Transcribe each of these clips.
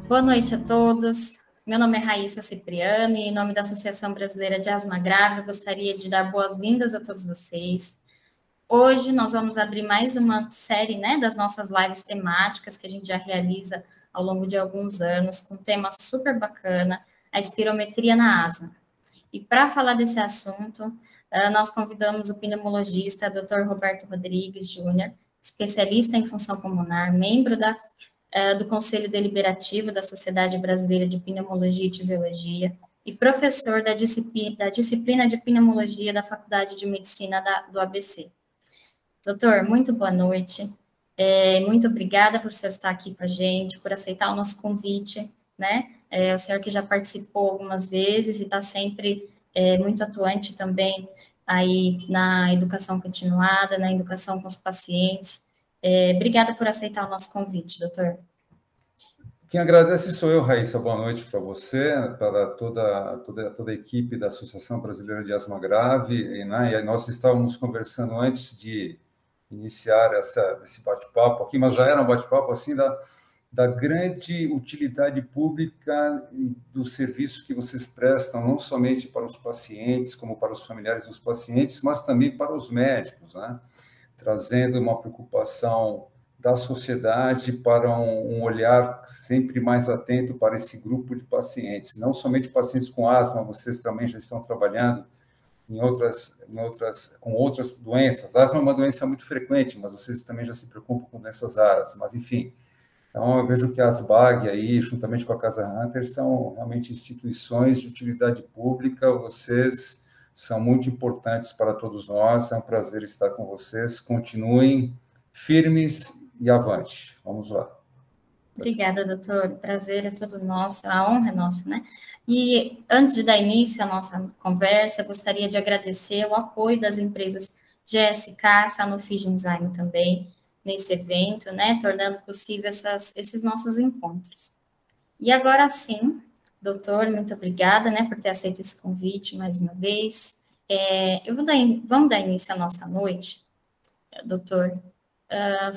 Boa noite a todos. Meu nome é Raíssa Cipriano e, em nome da Associação Brasileira de Asma Grave, eu gostaria de dar boas-vindas a todos vocês. Hoje nós vamos abrir mais uma série, das nossas lives temáticas que a gente já realiza ao longo de alguns anos, com um tema super bacana, a espirometria na asma. E para falar desse assunto, nós convidamos o pneumologista Dr. Roberto Rodrigues Júnior, especialista em função pulmonar, membro do Conselho Deliberativo da Sociedade Brasileira de Pneumologia e Tisiologia e professor da disciplina de pneumologia da Faculdade de Medicina do ABC. Doutor, muito boa noite. Muito obrigada por o senhor estar aqui com a gente, por aceitar o nosso convite, né? O senhor que já participou algumas vezes e está sempre muito atuante também aí na educação continuada, na educação com os pacientes. Obrigada por aceitar o nosso convite, doutor. Quem agradece sou eu, Raíssa. Boa noite para você, para toda a equipe da Associação Brasileira de Asma Grave. E nós estávamos conversando antes de iniciar esse bate-papo aqui, mas já era um bate-papo assim da grande utilidade pública do serviço que vocês prestam, não somente para os pacientes, como para os familiares dos pacientes, mas também para os médicos, né? Trazendo uma preocupação da sociedade para um olhar sempre mais atento para esse grupo de pacientes, não somente pacientes com asma, vocês também já estão trabalhando com outras doenças. Asma é uma doença muito frequente, mas vocês também já se preocupam com doenças raras, mas enfim. Então, eu vejo que a ASBAG aí, juntamente com a Casa Hunter, são realmente instituições de utilidade pública, vocês são muito importantes para todos nós, é um prazer estar com vocês, continuem firmes e avante. Vamos lá. Obrigada, doutor. O prazer é todo nosso, a honra é nossa, né? E antes de dar início à nossa conversa, gostaria de agradecer o apoio das empresas GSK, Sanofi Genzyme também, nesse evento, né? Tornando possível esses nossos encontros. E agora sim, doutor, muito obrigada, né, por ter aceito esse convite mais uma vez. Vamos dar início à nossa noite, doutor,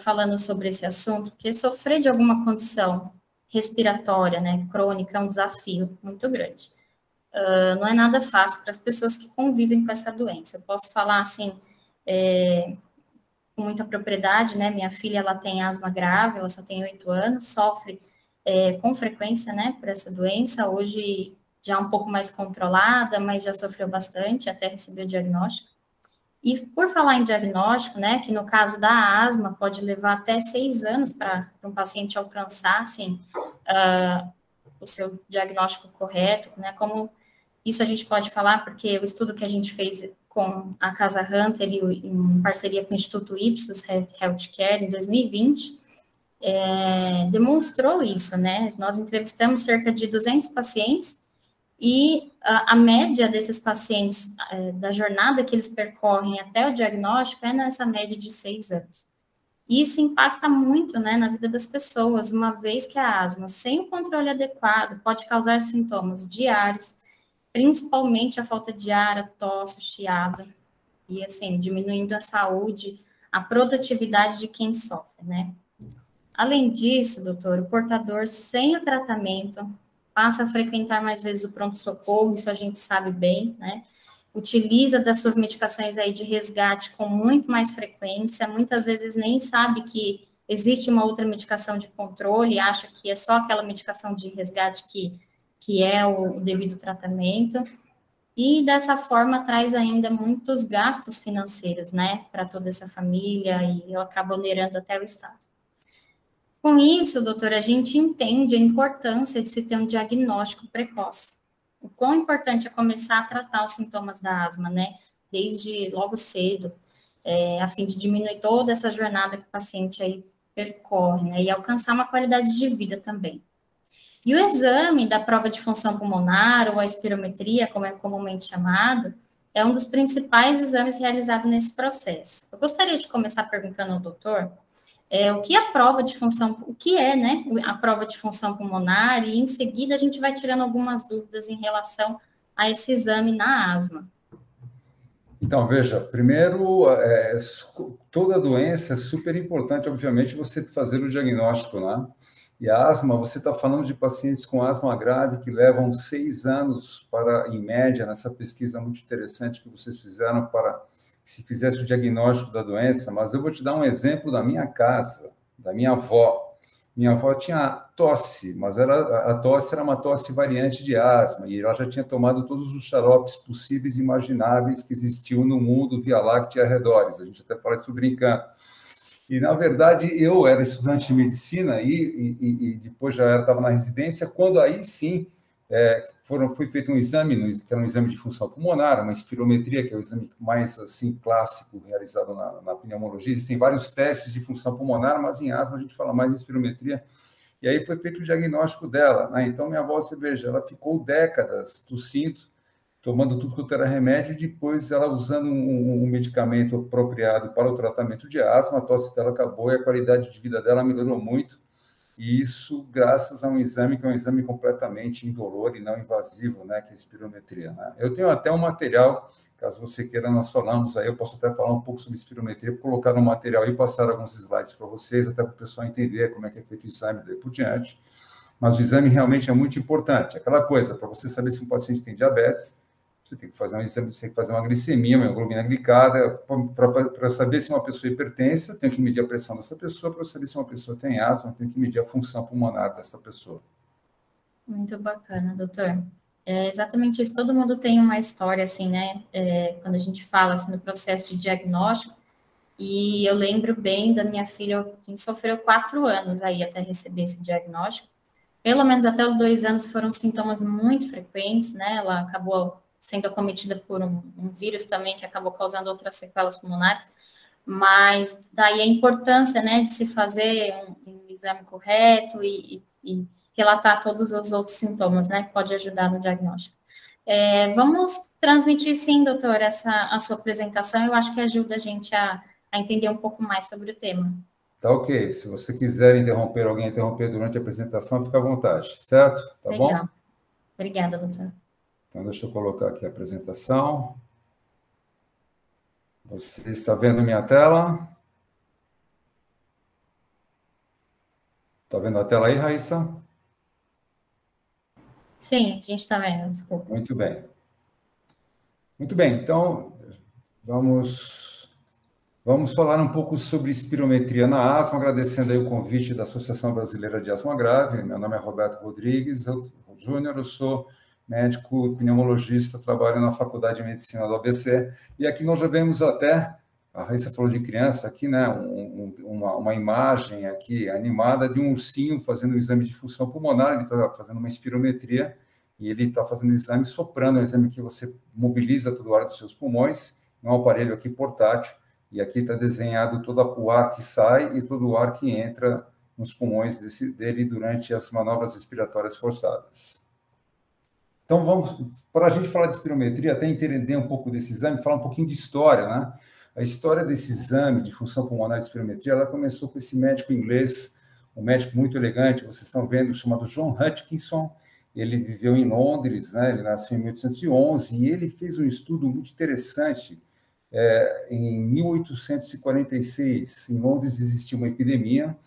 falando sobre esse assunto, porque sofrer de alguma condição respiratória, né, crônica, é um desafio muito grande. Não é nada fácil para as pessoas que convivem com essa doença. Eu posso falar, assim, com muita propriedade, né, minha filha, ela tem asma grave, ela só tem 8 anos, sofre com frequência, né, por essa doença, hoje já um pouco mais controlada, mas já sofreu bastante, até receber o diagnóstico. E por falar em diagnóstico, né, que no caso da asma pode levar até 6 anos para um paciente alcançar, assim, o seu diagnóstico correto, né, como isso a gente pode falar, porque o estudo que a gente fez com a Casa Hunter em parceria com o Instituto Ipsos Healthcare em 2020, demonstrou isso, né, nós entrevistamos cerca de 200 pacientes e a média desses pacientes, da jornada que eles percorrem até o diagnóstico, é nessa média de 6 anos. E isso impacta muito, né, na vida das pessoas, uma vez que a asma, sem o controle adequado, pode causar sintomas diários, principalmente a falta de ar, a tosse, o chiado, e assim, diminuindo a saúde, a produtividade de quem sofre, né. Além disso, doutor, o portador sem o tratamento passa a frequentar mais vezes o pronto-socorro, isso a gente sabe bem, né? Utiliza das suas medicações aí de resgate com muito mais frequência, muitas vezes nem sabe que existe uma outra medicação de controle, acha que é só aquela medicação de resgate que é o devido tratamento, e dessa forma traz ainda muitos gastos financeiros, né, para toda essa família, e acaba onerando até o Estado. Com isso, doutora, a gente entende a importância de se ter um diagnóstico precoce. O quão importante é começar a tratar os sintomas da asma, né? Desde logo cedo, a fim de diminuir toda essa jornada que o paciente aí percorre, né? E alcançar uma qualidade de vida também. E o exame da prova de função pulmonar, ou a espirometria, como é comumente chamado, é um dos principais exames realizados nesse processo. Eu gostaria de começar perguntando ao doutor o que a prova de função, o que é, né, a prova de função pulmonar, e em seguida a gente vai tirando algumas dúvidas em relação a esse exame na asma. Então, veja, primeiro, toda doença é super importante, obviamente, você fazer o diagnóstico, né? E a asma, você está falando de pacientes com asma grave que levam 6 anos para, em média, nessa pesquisa muito interessante que vocês fizeram para que se fizesse o diagnóstico da doença, mas eu vou te dar um exemplo da minha casa, da minha avó. Minha avó tinha tosse, mas a tosse era uma tosse variante de asma, e ela já tinha tomado todos os xaropes possíveis e imagináveis que existiam no mundo Via Láctea e arredores. A gente até fala isso brincando. E, na verdade, eu era estudante de medicina e depois já estava na residência, quando aí sim foi feito um exame, que era um exame de função pulmonar, uma espirometria, que é o exame mais assim, clássico realizado na pneumologia. Existem vários testes de função pulmonar, mas em asma a gente fala mais em espirometria. E aí foi feito o diagnóstico dela, né? Então, minha avó, você veja, ela ficou décadas tossindo, tomando tudo quanto era remédio, e depois ela usando um medicamento apropriado para o tratamento de asma, a tosse dela acabou e a qualidade de vida dela melhorou muito, e isso graças a um exame que é um exame completamente indolor e não invasivo, né, que é a espirometria, né? Eu tenho até um material, caso você queira, nós falamos aí, eu posso até falar um pouco sobre espirometria, colocar no material e passar alguns slides para vocês, até para o pessoal entender como é que é feito o exame daí por diante. Mas o exame realmente é muito importante. Aquela coisa, para você saber se um paciente tem diabetes, você tem que fazer um exame, você tem que fazer uma glicemia, uma hemoglobina glicada, para saber se uma pessoa é hipertensa, tem que medir a pressão dessa pessoa, para saber se uma pessoa tem asma, tem que medir a função pulmonar dessa pessoa. Muito bacana, doutor. É exatamente isso. Todo mundo tem uma história, assim, né? Quando a gente fala assim, no processo de diagnóstico, e eu lembro bem da minha filha, que sofreu 4 anos aí até receber esse diagnóstico. Pelo menos até os 2 anos foram sintomas muito frequentes, né? Ela acabou sendo acometida por um vírus também que acabou causando outras sequelas pulmonares, mas daí a importância, né, de se fazer um exame correto e relatar todos os outros sintomas, né, que pode ajudar no diagnóstico. Vamos transmitir, sim, doutor, a sua apresentação, eu acho que ajuda a gente a entender um pouco mais sobre o tema. Tá ok. Se você quiser interromper alguém, interromper durante a apresentação, fica à vontade, certo? Tá Legal. bom? Obrigada, doutor. Então, deixa eu colocar aqui a apresentação. Você está vendo minha tela? Está vendo a tela aí, Raíssa? Sim, a gente está vendo, desculpa. Muito bem. Muito bem, então, vamos falar um pouco sobre espirometria na asma, agradecendo aí o convite da Associação Brasileira de Asma Grave. Meu nome é Roberto Rodrigues Júnior, eu sou médico pneumologista, trabalho na Faculdade de Medicina do ABC, e aqui nós já vemos até, a Raíssa falou de criança aqui, né, uma imagem aqui animada de um ursinho fazendo um exame de função pulmonar, ele está fazendo uma espirometria, e ele está fazendo o exame soprando, é um exame que você mobiliza todo o ar dos seus pulmões, é um aparelho aqui portátil, e aqui está desenhado todo o ar que sai e todo o ar que entra nos pulmões dele durante as manobras respiratórias forçadas. Então, para a gente falar de espirometria, até entender um pouco desse exame, falar um pouquinho de história, né? A história desse exame de função pulmonar de espirometria, ela começou com esse médico inglês, um médico muito elegante, vocês estão vendo, chamado John Hutchinson. Ele viveu em Londres, né? Ele nasceu em 1811, e ele fez um estudo muito interessante. Em 1846, em Londres existia uma epidemia,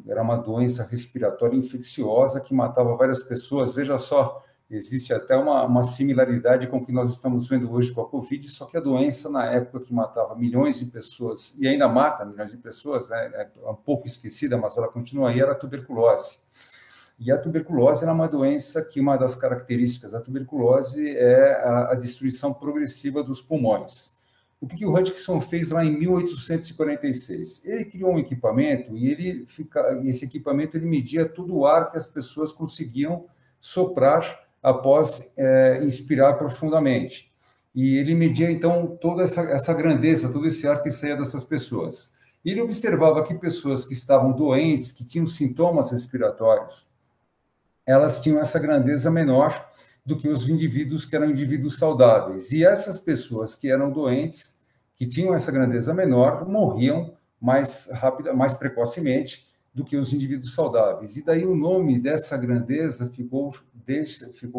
era uma doença respiratória infecciosa que matava várias pessoas. Veja só, existe até uma similaridade com o que nós estamos vendo hoje com a Covid, só que a doença, na época que matava milhões de pessoas, e ainda mata milhões de pessoas, né, é um pouco esquecida, mas ela continua aí, era a tuberculose. E a tuberculose era uma doença que uma das características da tuberculose é a destruição progressiva dos pulmões. O que o Hutchinson fez lá em 1846? Ele criou um equipamento e esse equipamento ele media todo o ar que as pessoas conseguiam soprar após inspirar profundamente. E ele media, então, toda essa grandeza, todo esse ar que saía dessas pessoas. E ele observava que pessoas que estavam doentes, que tinham sintomas respiratórios, elas tinham essa grandeza menor do que os indivíduos que eram indivíduos saudáveis. E essas pessoas que eram doentes, que tinham essa grandeza menor, morriam mais precocemente do que os indivíduos saudáveis. E daí o nome dessa grandeza ficou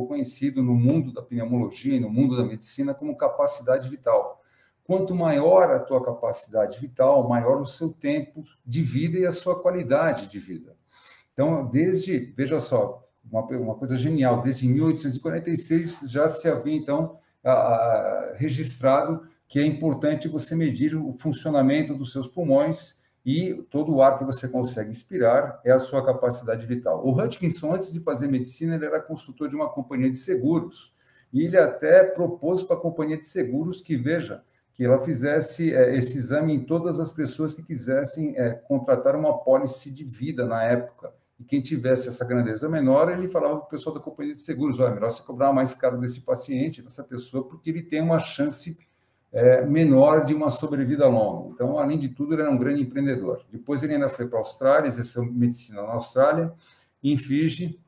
conhecido no mundo da pneumologia e no mundo da medicina como capacidade vital. Quanto maior a tua capacidade vital, maior o seu tempo de vida e a sua qualidade de vida. Então, veja só, uma coisa genial, desde 1846 já se havia, então, registrado que é importante você medir o funcionamento dos seus pulmões e todo o ar que você consegue expirar é a sua capacidade vital. O Hutchinson, antes de fazer medicina, ele era consultor de uma companhia de seguros, e ele até propôs para a companhia de seguros que, veja, que ela fizesse esse exame em todas as pessoas que quisessem contratar uma apólice de vida na época. E quem tivesse essa grandeza menor, ele falava para o pessoal da companhia de seguros, olha, melhor você cobrar mais caro desse paciente, dessa pessoa, porque ele tem uma chance menor de uma sobrevida longa. Então, além de tudo, ele era um grande empreendedor. Depois ele ainda foi para a Austrália, exerceu medicina na Austrália, em Fiji.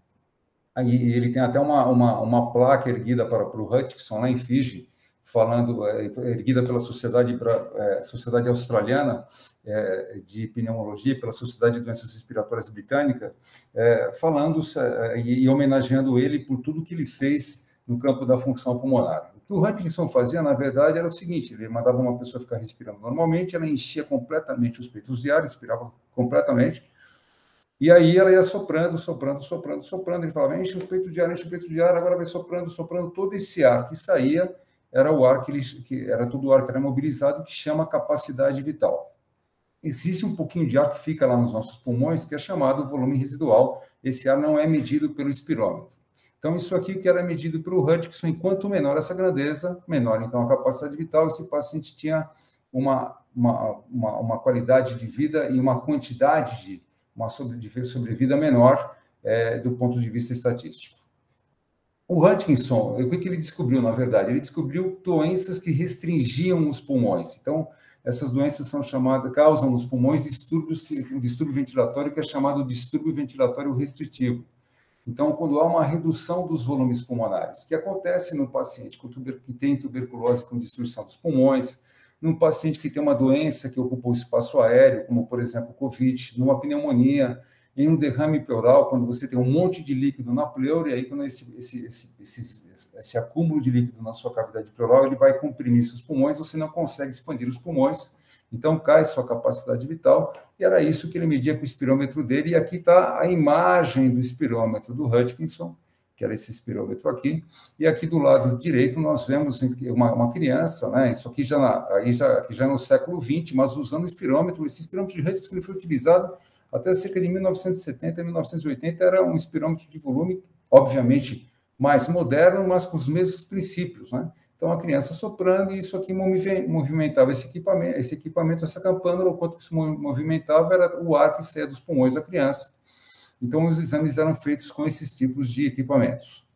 Aí ele tem até uma placa erguida para o Hutchinson, lá em Fiji, falando, erguida pela Sociedade Australiana de Pneumologia, pela Sociedade de Doenças Respiratórias Britânica, falando e homenageando ele por tudo que ele fez no campo da função pulmonar. O que o Hutchinson fazia, na verdade, era o seguinte, ele mandava uma pessoa ficar respirando normalmente, ela enchia completamente os peitos de ar, expirava completamente, e aí ela ia soprando, ele falava, enche o peito de ar, agora vai soprando, todo esse ar que saía era o ar era todo o ar que era mobilizado, que chama capacidade vital. Existe um pouquinho de ar que fica lá nos nossos pulmões, que é chamado volume residual. Esse ar não é medido pelo espirômetro. Então, isso aqui que era medido pelo Hutchinson, enquanto menor essa grandeza, menor então a capacidade vital, esse paciente tinha uma qualidade de vida e uma quantidade de sobrevida menor do ponto de vista estatístico. O Hutchinson, o que ele descobriu, na verdade? Ele descobriu doenças que restringiam os pulmões. Então, essas doenças causam nos pulmões um distúrbio ventilatório que é chamado distúrbio ventilatório restritivo. Então, quando há uma redução dos volumes pulmonares, que acontece no paciente que tem tuberculose com destruição dos pulmões, num paciente que tem uma doença que ocupa o espaço aéreo, como, por exemplo, Covid, numa pneumonia, em um derrame pleural, quando você tem um monte de líquido na pleura, e aí quando esse acúmulo de líquido na sua cavidade pleural, ele vai comprimir seus pulmões, você não consegue expandir os pulmões, então cai sua capacidade vital, e era isso que ele media com o espirômetro dele, e aqui está a imagem do espirômetro do Hutchinson, que era esse espirômetro aqui, e aqui do lado direito nós vemos uma criança, né? Isso aqui já no século XX, mas usando o espirômetro. Esse espirômetro de Hutchinson foi utilizado até cerca de 1970, 1980, era um espirômetro de volume, obviamente, mais moderno, mas com os mesmos princípios, né? Então, a criança soprando, e isso aqui movimentava esse equipamento, essa campânula, o quanto que isso movimentava era o ar que saía dos pulmões da criança. Então, os exames eram feitos com esses tipos de equipamentos.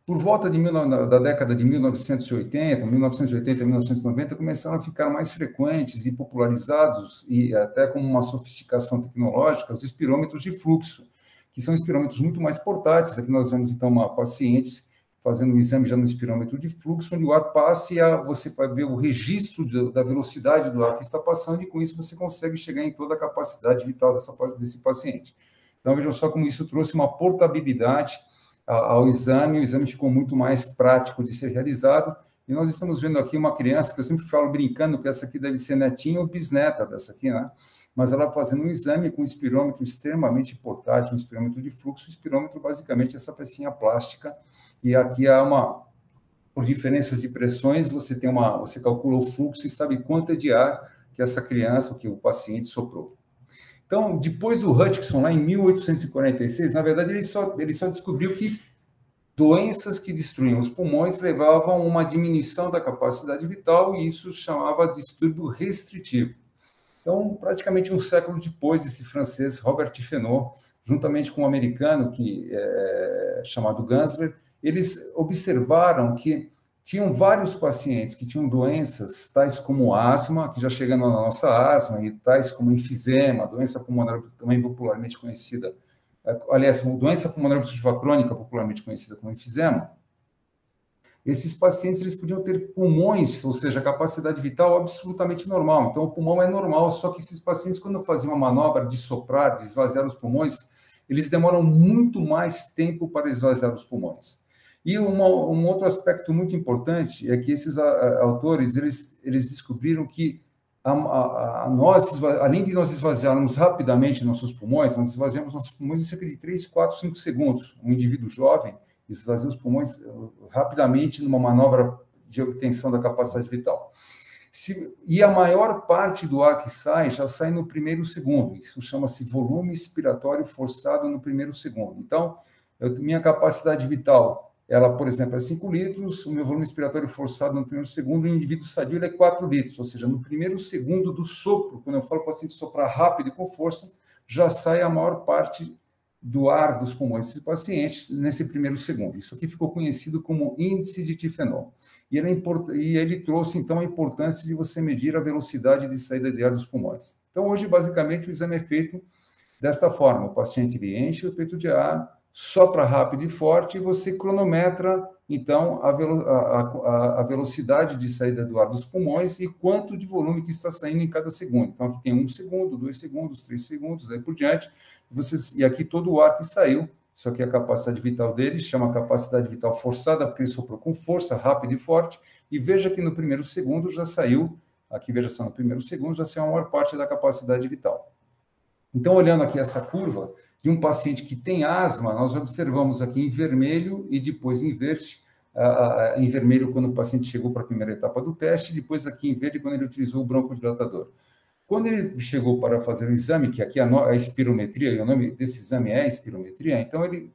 Por volta da década de 1980, 1990, começaram a ficar mais frequentes e popularizados, e até com uma sofisticação tecnológica, os espirômetros de fluxo, que são espirômetros muito mais portáteis. Aqui nós vemos, então, uma paciente fazendo um exame já no espirômetro de fluxo, onde o ar passa e você vai ver o registro da velocidade do ar que está passando, e com isso você consegue chegar em toda a capacidade vital desse paciente. Então, vejam só como isso trouxe uma portabilidade ao exame, o exame ficou muito mais prático de ser realizado, e nós estamos vendo aqui uma criança, que eu sempre falo brincando que essa aqui deve ser netinha ou bisneta dessa aqui, né? Mas ela fazendo um exame com um espirômetro extremamente portátil, um espirômetro de fluxo. O espirômetro, basicamente, essa pecinha plástica, e aqui por diferenças de pressões, você calcula o fluxo e sabe quanto é de ar que essa criança, que o paciente soprou. Então, depois do Hutchinson, lá em 1846, na verdade, ele só descobriu que doenças que destruíam os pulmões levavam a uma diminuição da capacidade vital, e isso chamava distúrbio restritivo. Então, praticamente um século depois, esse francês, Robert Fenot, juntamente com um americano chamado Gansler, eles observaram que tinham vários pacientes que tinham doenças tais como asma, que já chegando na nossa asma, e tais como enfisema, doença pulmonar também popularmente conhecida, aliás, doença pulmonar obstrutiva crônica, popularmente conhecida como enfisema. Esses pacientes eles podiam ter pulmões, ou seja, capacidade vital absolutamente normal. Então, o pulmão é normal, só que esses pacientes, quando faziam uma manobra de soprar, de esvaziar os pulmões, eles demoram muito mais tempo para esvaziar os pulmões. E um outro aspecto muito importante é que esses autores eles descobriram que além de nós esvaziarmos rapidamente nossos pulmões, nós esvaziamos nossos pulmões em cerca de 3, 4, 5 segundos. Um indivíduo jovem esvazia os pulmões rapidamente numa manobra de obtenção da capacidade vital. E a maior parte do ar que sai, já sai no primeiro segundo. Isso chama-se volume expiratório forçado no primeiro segundo. Então, minha capacidade vital, ela, por exemplo, é 5 litros, o meu volume expiratório forçado no primeiro segundo, o indivíduo sadio ele é 4 litros, ou seja, no primeiro segundo do sopro, quando eu falo para o paciente soprar rápido e com força, já sai a maior parte do ar dos pulmões desses pacientes nesse primeiro segundo. Isso aqui ficou conhecido como índice de Tifenol. E ele trouxe, então, a importância de você medir a velocidade de saída de ar dos pulmões. Então, hoje, basicamente, o exame é feito desta forma. O paciente ele enche o peito de ar, sopra rápido e forte, e você cronometra, então, a velocidade de saída do ar dos pulmões e quanto de volume que está saindo em cada segundo. Então, aqui tem 1 segundo, 2 segundos, 3 segundos, aí por diante. E aqui todo o ar que saiu, isso aqui é a capacidade vital dele, chama capacidade vital forçada, porque ele soprou com força, rápido e forte, e veja que no primeiro segundo já saiu, aqui veja só, no primeiro segundo já saiu a maior parte da capacidade vital. Então, olhando aqui essa curva de um paciente que tem asma, nós observamos aqui em vermelho e depois em verde, em vermelho quando o paciente chegou para a primeira etapa do teste, depois aqui em verde quando ele utilizou o broncodilatador. Quando ele chegou para fazer o exame, que aqui é a espirometria, e o nome desse exame é espirometria, então ele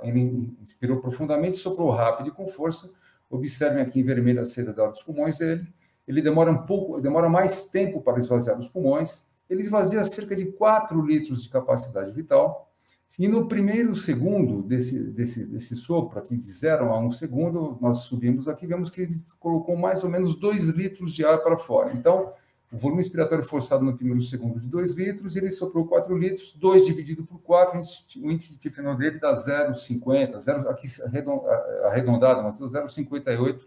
ele inspirou profundamente, soprou rápido e com força. Observem aqui em vermelho a saída do ar dos pulmões dele. Ele demora mais tempo para esvaziar os pulmões. Ele esvazia cerca de 4 litros de capacidade vital. E no primeiro segundo desse sopro, aqui de 0 a 1 segundo, nós subimos aqui, vemos que ele colocou mais ou menos 2 litros de ar para fora. Então, o volume expiratório forçado no primeiro segundo de 2 litros, ele soprou 4 litros, 2 dividido por 4, o índice de Tifenol dele dá 0,50, aqui arredondado, mas 0,58,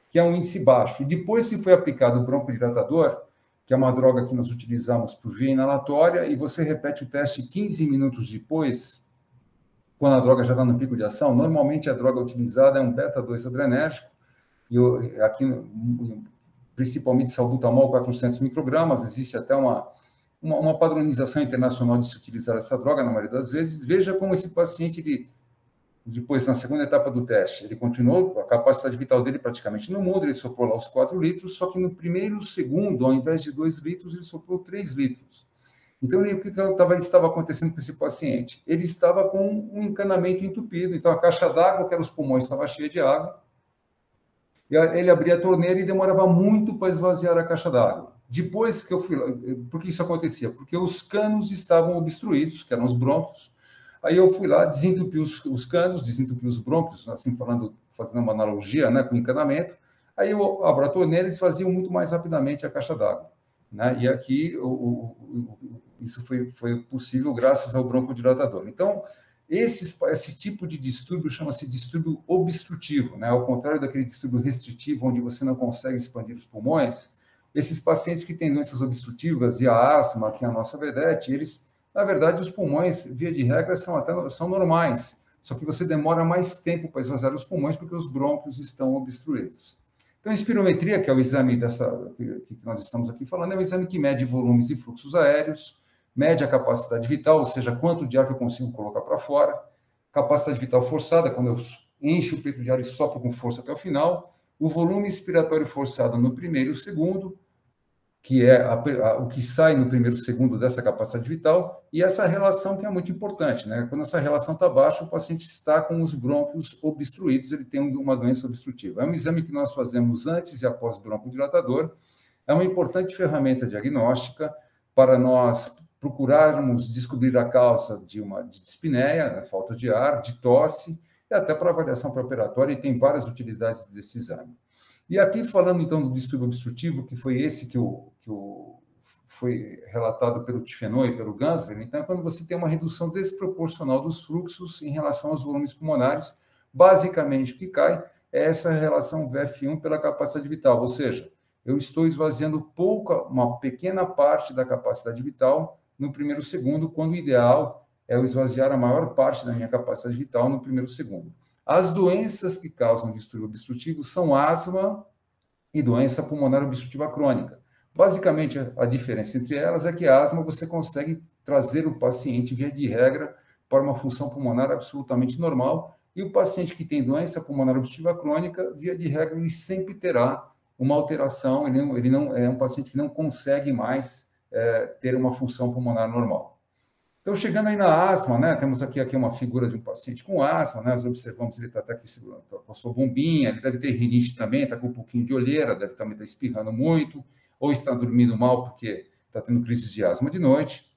que é um índice baixo. E depois que foi aplicado o broncodilatador, que é uma droga que nós utilizamos por via inalatória, e você repete o teste 15 minutos depois, quando a droga já está no pico de ação, normalmente a droga utilizada é um beta-2 adrenérgico, e aqui principalmente salbutamol, 400 microgramas, existe até uma padronização internacional de se utilizar essa droga, na maioria das vezes. Veja como esse paciente, depois, na segunda etapa do teste, ele continuou, a capacidade vital dele praticamente não muda, ele soprou lá os 4 litros, só que no primeiro segundo, ao invés de 2 litros, ele soprou 3 litros. Então, o que estava acontecendo com esse paciente? Ele estava com um encanamento entupido, então a caixa d'água, que era os pulmões, estava cheia de água, ele abria a torneira e demorava muito para esvaziar a caixa d'água. Depois que eu fui lá, por que isso acontecia? Porque os canos estavam obstruídos, que eram os brônquios. Aí eu fui lá, desentupi os canos, desentupi os brônquios, assim fazendo uma analogia, né, com o encanamento. Aí eu abro a torneira e esvazio muito mais rapidamente a caixa d'água, né? E aqui isso foi possível graças ao broncodilatador. Então, esse tipo de distúrbio chama-se distúrbio obstrutivo, né? Ao contrário daquele distúrbio restritivo, onde você não consegue expandir os pulmões, esses pacientes que têm doenças obstrutivas e a asma, que é a nossa vedete, eles, na verdade, os pulmões, via de regra, são normais, só que você demora mais tempo para esvaziar os pulmões porque os brônquios estão obstruídos. Então, a espirometria, que é o exame que nós estamos aqui falando, é um exame que mede volumes e fluxos aéreos, mede a capacidade vital, ou seja, quanto de ar que eu consigo colocar para fora, capacidade vital forçada, quando eu encho o peito de ar e sopro com força até o final, o volume expiratório forçado no primeiro e segundo, que é o que sai no primeiro segundo dessa capacidade vital, e essa relação que é muito importante, né? Quando essa relação está baixa, o paciente está com os brônquios obstruídos, ele tem uma doença obstrutiva. É um exame que nós fazemos antes e após o broncodilatador, é uma importante ferramenta diagnóstica para nós procurarmos descobrir a causa de dispneia, né, falta de ar, de tosse, e até para avaliação pré-operatória, e tem várias utilidades desse exame. E aqui, falando, então, do distúrbio obstrutivo, que foi esse que foi relatado pelo Tifenol e pelo Gansler, então, é quando você tem uma redução desproporcional dos fluxos em relação aos volumes pulmonares, basicamente, o que cai é essa relação VF1 pela capacidade vital, ou seja, eu estou esvaziando uma pequena parte da capacidade vital no primeiro segundo, quando o ideal é eu esvaziar a maior parte da minha capacidade vital no primeiro segundo. As doenças que causam distúrbio obstrutivo são asma e doença pulmonar obstrutiva crônica. Basicamente, a diferença entre elas é que a asma você consegue trazer o paciente, via de regra, para uma função pulmonar absolutamente normal, e o paciente que tem doença pulmonar obstrutiva crônica, via de regra, ele sempre terá uma alteração, ele não é um paciente que não consegue mais ter uma função pulmonar normal. Então, chegando aí na asma, né, temos aqui uma figura de um paciente com asma, né, nós observamos ele está até aqui com a sua bombinha, ele deve ter rinite também, está com um pouquinho de olheira, deve também estar espirrando muito, ou está dormindo mal porque está tendo crise de asma de noite.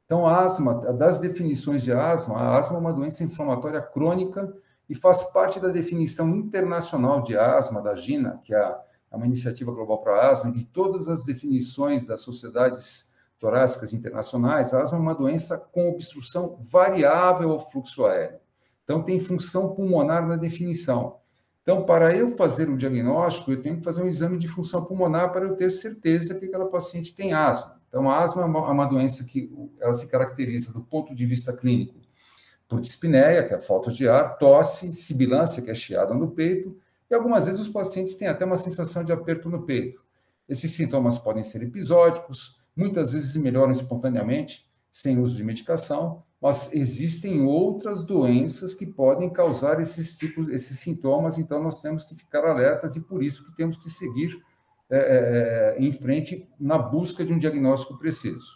Então, a asma, das definições de asma, a asma é uma doença inflamatória crônica e faz parte da definição internacional de asma, da GINA, que é uma iniciativa global para a asma, e de todas as definições das sociedades torácicas internacionais. A asma é uma doença com obstrução variável ao fluxo aéreo. Então, tem função pulmonar na definição. Então, para eu fazer o diagnóstico, eu tenho que fazer um exame de função pulmonar para eu ter certeza que aquela paciente tem asma. Então, a asma é uma doença que ela se caracteriza, do ponto de vista clínico, por dispneia, que é a falta de ar, tosse, sibilância, que é chiada no peito, e algumas vezes os pacientes têm até uma sensação de aperto no peito. Esses sintomas podem ser episódicos, muitas vezes melhoram espontaneamente, sem uso de medicação, mas existem outras doenças que podem causar esses sintomas, então nós temos que ficar alertas e por isso que temos que seguir em frente na busca de um diagnóstico preciso.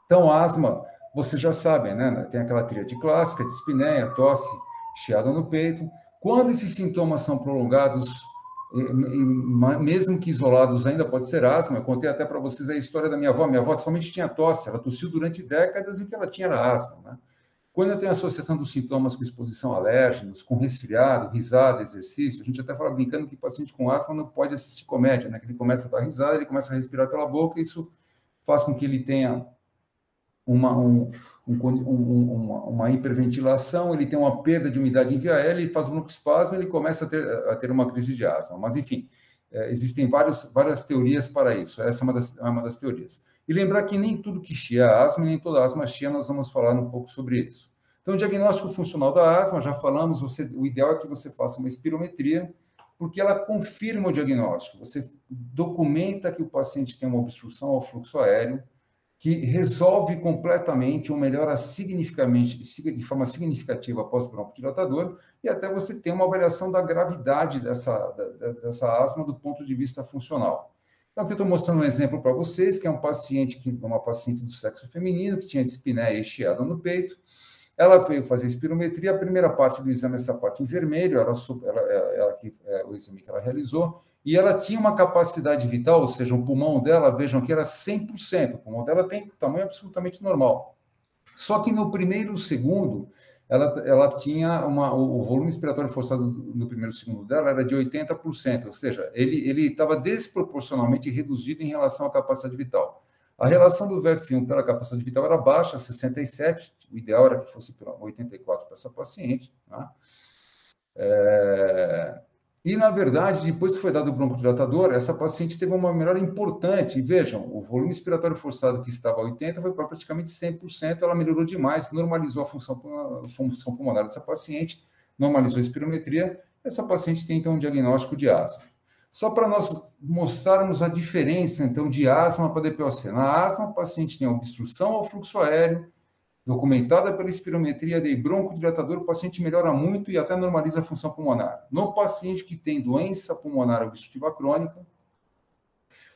Então, asma, vocês já sabem, né? Tem aquela tríade clássica, dispneia, tosse, chiada no peito. Quando esses sintomas são prolongados, mesmo que isolados, ainda pode ser asma. Eu contei até para vocês a história da minha avó. Minha avó somente tinha tosse, ela tossiu durante décadas e o que ela tinha era asma, né? Quando eu tenho associação dos sintomas com exposição a alérgenos, com resfriado, risada, exercício, a gente até fala brincando que paciente com asma não pode assistir comédia, né? Que ele começa a dar risada, ele começa a respirar pela boca, e isso faz com que ele tenha uma hiperventilação, ele tem uma perda de umidade em via aérea, ele faz broncoespasmo, ele começa a ter uma crise de asma. Mas, enfim, existem várias teorias para isso. Essa é uma das teorias. E lembrar que nem tudo que chia é asma, nem toda asma chia, nós vamos falar um pouco sobre isso. Então, o diagnóstico funcional da asma, já falamos, o ideal é que você faça uma espirometria, porque ela confirma o diagnóstico. Você documenta que o paciente tem uma obstrução ao fluxo aéreo, que resolve completamente ou melhora de forma significativa após o broncodilatador, e até você ter uma avaliação da gravidade dessa asma do ponto de vista funcional. Então, aqui eu estou mostrando um exemplo para vocês, que é uma paciente do sexo feminino, que tinha dispneia e chiada no peito. Ela veio fazer espirometria, a primeira parte do exame, essa parte em vermelho, o exame que ela realizou, e ela tinha uma capacidade vital, ou seja, o pulmão dela, vejam que era 100%, o pulmão dela tem tamanho absolutamente normal. Só que no primeiro segundo, ela tinha o volume expiratório forçado no primeiro segundo dela era de 80%, ou seja, ele estava desproporcionalmente reduzido em relação à capacidade vital. A relação do VF1 pela capacidade vital era baixa, 67, o ideal era que fosse 84 para essa paciente, né? E, na verdade, depois que foi dado o broncodilatador, essa paciente teve uma melhora importante. E vejam, o volume expiratório forçado que estava a 80 foi para praticamente 100%, ela melhorou demais, normalizou a função pulmonar dessa paciente, normalizou a espirometria. Essa paciente tem, então, um diagnóstico de asma. Só para nós mostrarmos a diferença, então, de asma para DPOC. Na asma, o paciente tem obstrução ao fluxo aéreo, documentada pela espirometria de broncodilatador, o paciente melhora muito e até normaliza a função pulmonar. No paciente que tem doença pulmonar obstrutiva crônica,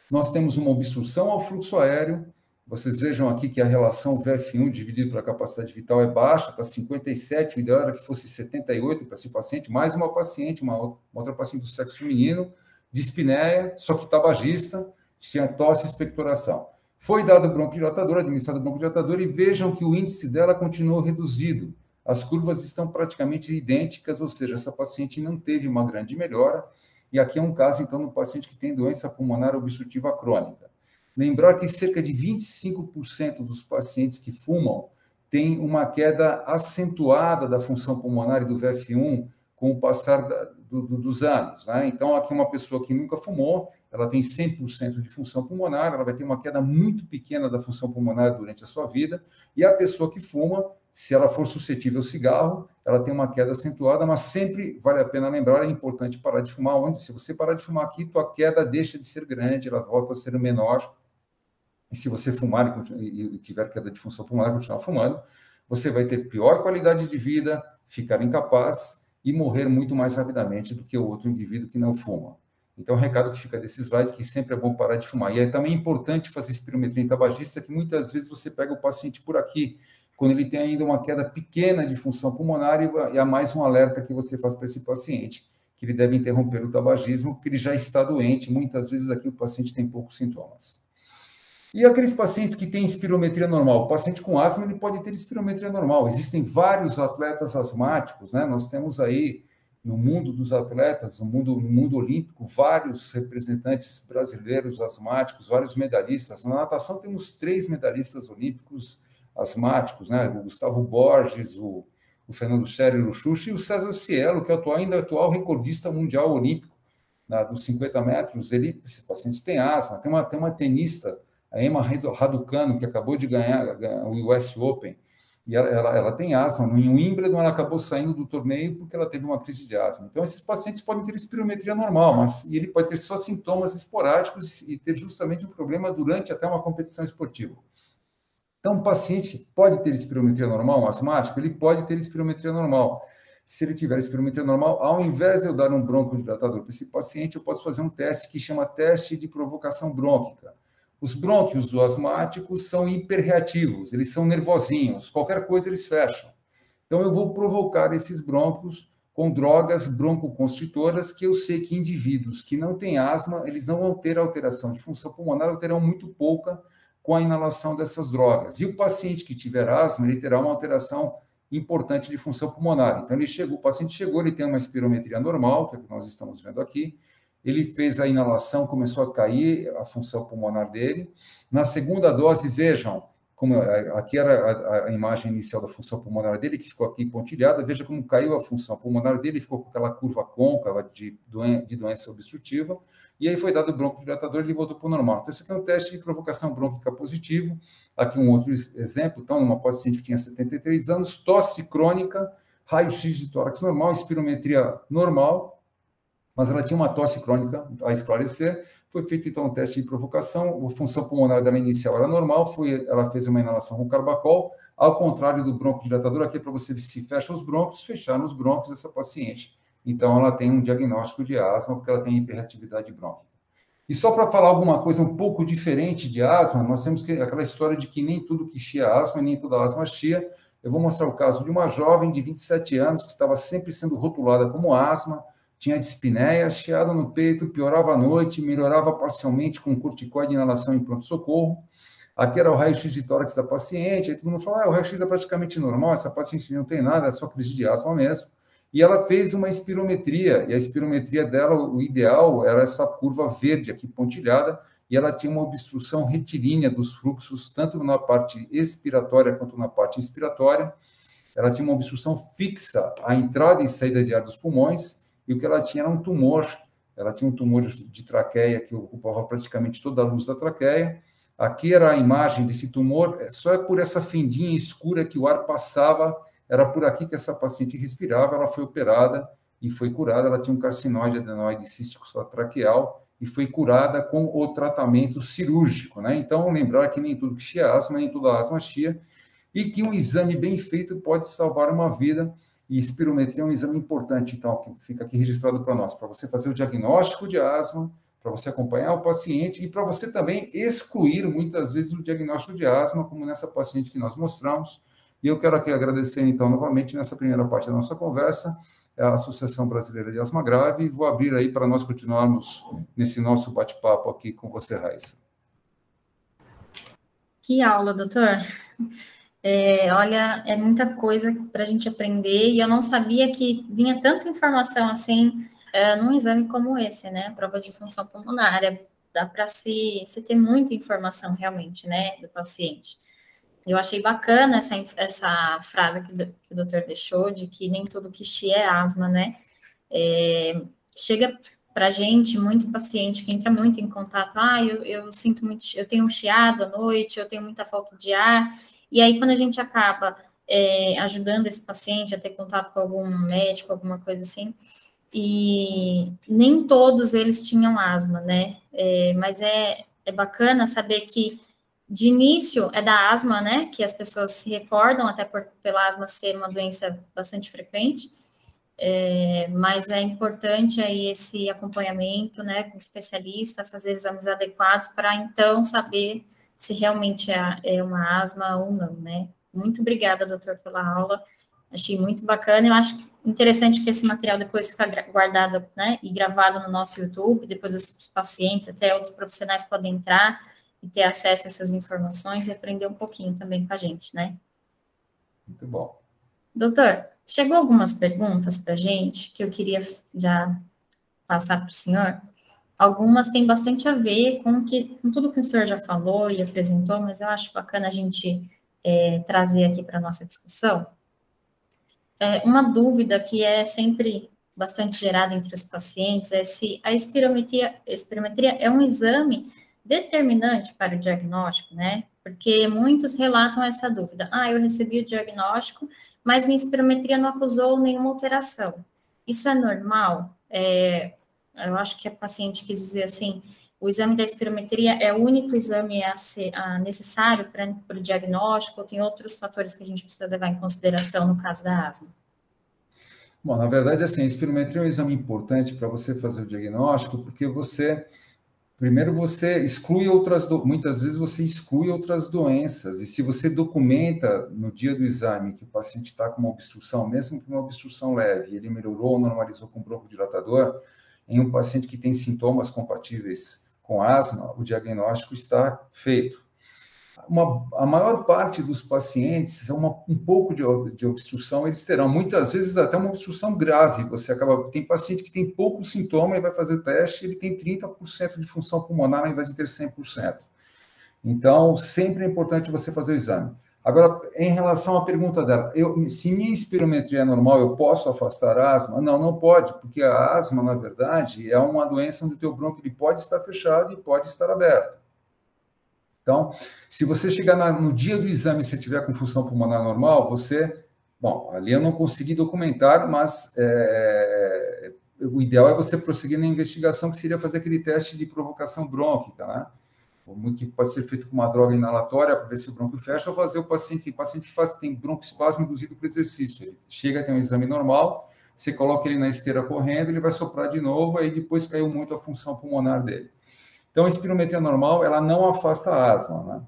nós temos uma obstrução ao fluxo aéreo. Vocês vejam aqui que a relação VF1 dividido pela capacidade vital é baixa, está 57, o ideal era que fosse 78 para esse paciente, mais uma paciente, uma outra paciente do sexo feminino, dispneia, só que tabagista, tinha tosse e expectoração. Foi dado broncodilatador, administrado broncodilatador, e vejam que o índice dela continuou reduzido. As curvas estão praticamente idênticas, ou seja, essa paciente não teve uma grande melhora. E aqui é um caso, então, do paciente que tem doença pulmonar obstrutiva crônica. Lembrar que cerca de 25% dos pacientes que fumam têm uma queda acentuada da função pulmonar e do VF1 com o passar dos anos, né? Então, aqui uma pessoa que nunca fumou, ela tem 100% de função pulmonar, ela vai ter uma queda muito pequena da função pulmonar durante a sua vida, e a pessoa que fuma, se ela for suscetível ao cigarro, ela tem uma queda acentuada, mas sempre vale a pena lembrar, é importante parar de fumar onde? Se você parar de fumar aqui, tua queda deixa de ser grande, ela volta a ser menor. E se você fumar e tiver queda de função pulmonar e continuar fumando, você vai ter pior qualidade de vida, ficar incapaz e morrer muito mais rapidamente do que o outro indivíduo que não fuma. Então, o recado que fica desse slide é que sempre é bom parar de fumar. E é também importante fazer espirometria em tabagista, que muitas vezes você pega o paciente por aqui, quando ele tem ainda uma queda pequena de função pulmonar, e há mais um alerta que você faz para esse paciente, que ele deve interromper o tabagismo, porque ele já está doente. Muitas vezes aqui o paciente tem poucos sintomas. E aqueles pacientes que têm espirometria normal? O paciente com asma, ele pode ter espirometria normal. Existem vários atletas asmáticos, né? Nós temos aí, no mundo dos atletas, no mundo olímpico, vários representantes brasileiros asmáticos, vários medalhistas. Na natação temos 3 medalhistas olímpicos asmáticos, né? O Gustavo Borges, o Fernando Scherer, o Xuxa, e o César Cielo, que é ainda atual recordista mundial olímpico, dos 50 metros. Esses pacientes têm asma. Tem uma tenista, a Emma Raducanu, que acabou de ganhar o US Open, e ela tem asma. No Wimbledon, ela acabou saindo do torneio porque ela teve uma crise de asma. Então, esses pacientes podem ter espirometria normal, mas ele pode ter só sintomas esporádicos e ter justamente um problema durante até uma competição esportiva. Então, o paciente pode ter espirometria normal, um asmático, ele pode ter espirometria normal. Se ele tiver espirometria normal, ao invés de eu dar um broncodilatador para esse paciente, eu posso fazer um teste que chama teste de provocação brônquica. Os brônquios do asmático são hiperreativos, eles são nervosinhos, qualquer coisa eles fecham. Então, eu vou provocar esses brônquios com drogas broncoconstritoras, que eu sei que indivíduos que não têm asma, eles não vão ter alteração de função pulmonar, ou terão muito pouca com a inalação dessas drogas. E o paciente que tiver asma, ele terá uma alteração importante de função pulmonar. Então, o paciente chegou, ele tem uma espirometria normal, que é o que nós estamos vendo aqui. Ele fez a inalação, começou a cair a função pulmonar dele. Na segunda dose, vejam, aqui era a imagem inicial da função pulmonar dele, que ficou aqui pontilhada. Veja como caiu a função pulmonar dele, ficou com aquela curva côncava de doença obstrutiva. E aí foi dado o broncodilatador e ele voltou para o normal. Então, isso aqui é um teste de provocação brônquica positivo. Aqui um outro exemplo. Então, uma paciente que tinha 73 anos, tosse crônica, raio-x de tórax normal, espirometria normal, mas ela tinha uma tosse crônica a esclarecer. Foi feito, então, um teste de provocação. A função pulmonar dela inicial era normal, ela fez uma inalação com carbacol, ao contrário do broncodilatador, aqui é para você ver se fecha os brônquios, fecharam os brônquios dessa paciente. Então, ela tem um diagnóstico de asma, porque ela tem hiperreatividade brônquica. E só para falar alguma coisa um pouco diferente de asma, nós temos aquela história de que nem tudo que chia é asma, nem toda asma chia. Eu vou mostrar o caso de uma jovem de 27 anos, que estava sempre sendo rotulada como asma, tinha dispneia, chiado no peito, piorava à noite, melhorava parcialmente com corticoide e inalação em pronto-socorro. Aqui era o raio-x de tórax da paciente, aí todo mundo falou, o raio-x é praticamente normal, essa paciente não tem nada, é só crise de asma mesmo. E ela fez uma espirometria, e a espirometria dela, o ideal era essa curva verde aqui pontilhada, e ela tinha uma obstrução retilínea dos fluxos, tanto na parte expiratória quanto na parte inspiratória. Ela tinha uma obstrução fixa à entrada e saída de ar dos pulmões, e o que ela tinha era um tumor. Ela tinha um tumor de traqueia que ocupava praticamente toda a luz da traqueia. Aqui era a imagem desse tumor, só é por essa fendinha escura que o ar passava, era por aqui que essa paciente respirava. Ela foi operada e foi curada. Ela tinha um carcinóide adenoide cístico traqueal e foi curada com o tratamento cirúrgico, né? Então, lembrar que nem tudo que chia é asma, nem toda asma chia, e que um exame bem feito pode salvar uma vida. E espirometria é um exame importante, então, que fica aqui registrado para nós, para você fazer o diagnóstico de asma, para você acompanhar o paciente e para você também excluir, muitas vezes, o diagnóstico de asma, como nessa paciente que nós mostramos. E eu quero aqui agradecer, então, novamente, nessa primeira parte da nossa conversa, a Associação Brasileira de Asma Grave, e vou abrir aí para nós continuarmos nesse nosso bate-papo aqui com você, Raíssa. Que aula, doutor! Olha, é muita coisa para a gente aprender, e eu não sabia que vinha tanta informação assim num exame como esse, né? Prova de função pulmonar. Dá para se ter muita informação realmente, né, do paciente. Eu achei bacana essa frase que o doutor deixou, de que nem tudo que chia é asma, né? Chega para a gente muito paciente que entra muito em contato, eu sinto muito, eu tenho um chiado à noite, eu tenho muita falta de ar. E aí, quando a gente acaba ajudando esse paciente a ter contato com algum médico, alguma coisa assim, e nem todos eles tinham asma, né? Mas é bacana saber que, de início, é da asma, né? Que as pessoas se recordam, até pela asma ser uma doença bastante frequente, mas é importante aí esse acompanhamento, né, com o especialista, fazer exames adequados para, então, saber se realmente é uma asma ou não, né? Muito obrigada, doutor, pela aula. Achei muito bacana. Eu acho interessante que esse material depois fica guardado, né, e gravado no nosso YouTube. Depois os pacientes, até outros profissionais podem entrar e ter acesso a essas informações e aprender um pouquinho também com a gente, né? Muito bom. Doutor, chegou algumas perguntas para a gente que eu queria já passar para o senhor. Algumas têm bastante a ver com tudo que o senhor já falou e apresentou, mas eu acho bacana a gente trazer aqui para a nossa discussão. Uma dúvida que é sempre bastante gerada entre os pacientes é se a espirometria é um exame determinante para o diagnóstico, né? Porque muitos relatam essa dúvida. Eu recebi o diagnóstico, mas minha espirometria não acusou nenhuma alteração. Isso é normal? Eu acho que a paciente quis dizer assim, o exame da espirometria é o único exame necessário para o diagnóstico, ou tem outros fatores que a gente precisa levar em consideração no caso da asma? Bom, na verdade, assim, a espirometria é um exame importante para você fazer o diagnóstico, porque primeiro você exclui muitas vezes você exclui outras doenças, e se você documenta no dia do exame que o paciente está com uma obstrução, mesmo que uma obstrução leve, ele melhorou ou normalizou com broncodilatador, em um paciente que tem sintomas compatíveis com asma, o diagnóstico está feito. A maior parte dos pacientes, um pouco de obstrução, eles terão, muitas vezes até uma obstrução grave. Tem paciente que tem pouco sintoma e vai fazer o teste, ele tem 30% de função pulmonar ao invés de ter 100%. Então, sempre é importante você fazer o exame. Agora, em relação à pergunta dela, se minha espirometria é normal, eu posso afastar a asma? Não, não pode, porque a asma, na verdade, é uma doença onde o teu bronco ele pode estar fechado e pode estar aberto. Então, se você chegar no dia do exame e você tiver com função pulmonar normal, bom, ali eu não consegui documentar, mas o ideal é você prosseguir na investigação, que seria fazer aquele teste de provocação brônquica, né? Que pode ser feito com uma droga inalatória para ver se o bronco fecha, ou fazer o paciente tem broncoespasmo induzido por exercício. Ele chega, tem um exame normal, você coloca ele na esteira correndo, ele vai soprar de novo, aí depois caiu muito a função pulmonar dele. Então, a espirometria normal, ela não afasta a asma, né?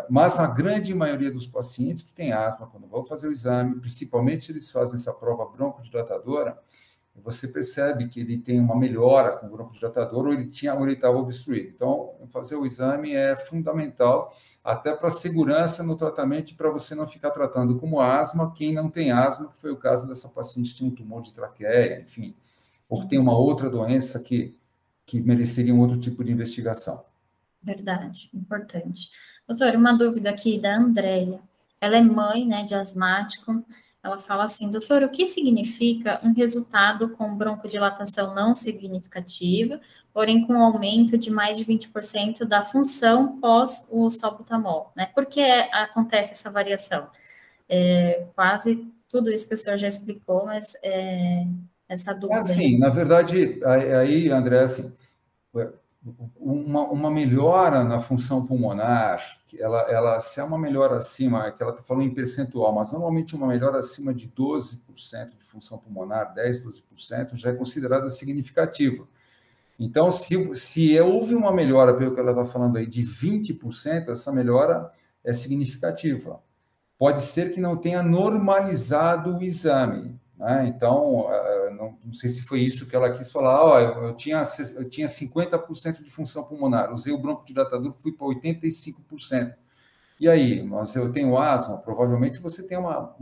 Mas a grande maioria dos pacientes que têm asma, quando vão fazer o exame, principalmente eles fazem essa prova broncodilatadora, você percebe que ele tem uma melhora com o broncodilatador ou ele estava obstruído. Então, fazer o exame é fundamental, até para a segurança no tratamento, para você não ficar tratando como asma quem não tem asma, que foi o caso dessa paciente que tinha um tumor de traqueia, enfim, ou que tem uma outra doença que mereceria um outro tipo de investigação. Verdade, importante. Doutora, uma dúvida aqui da Andréia. Ela é mãe, né, de asmático. Ela fala assim, doutor, o que significa um resultado com broncodilatação não significativa, porém com aumento de mais de 20% da função pós o salbutamol, né? Por que acontece essa variação? Quase tudo isso que o senhor já explicou, mas essa dúvida... Sim, na verdade, aí, André, assim, uma melhora na função pulmonar, se é uma melhora acima, que ela está falando em percentual, mas normalmente uma melhora acima de 12% de função pulmonar, 10%, 12%, já é considerada significativa. Então, se houve uma melhora, pelo que ela está falando aí, de 20%, essa melhora é significativa. Pode ser que não tenha normalizado o exame, né? Então, não sei se foi isso que ela quis falar. Eu tinha 50% de função pulmonar, usei o broncodilatador, fui para 85%. E aí, mas eu tenho asma? Provavelmente você tem uma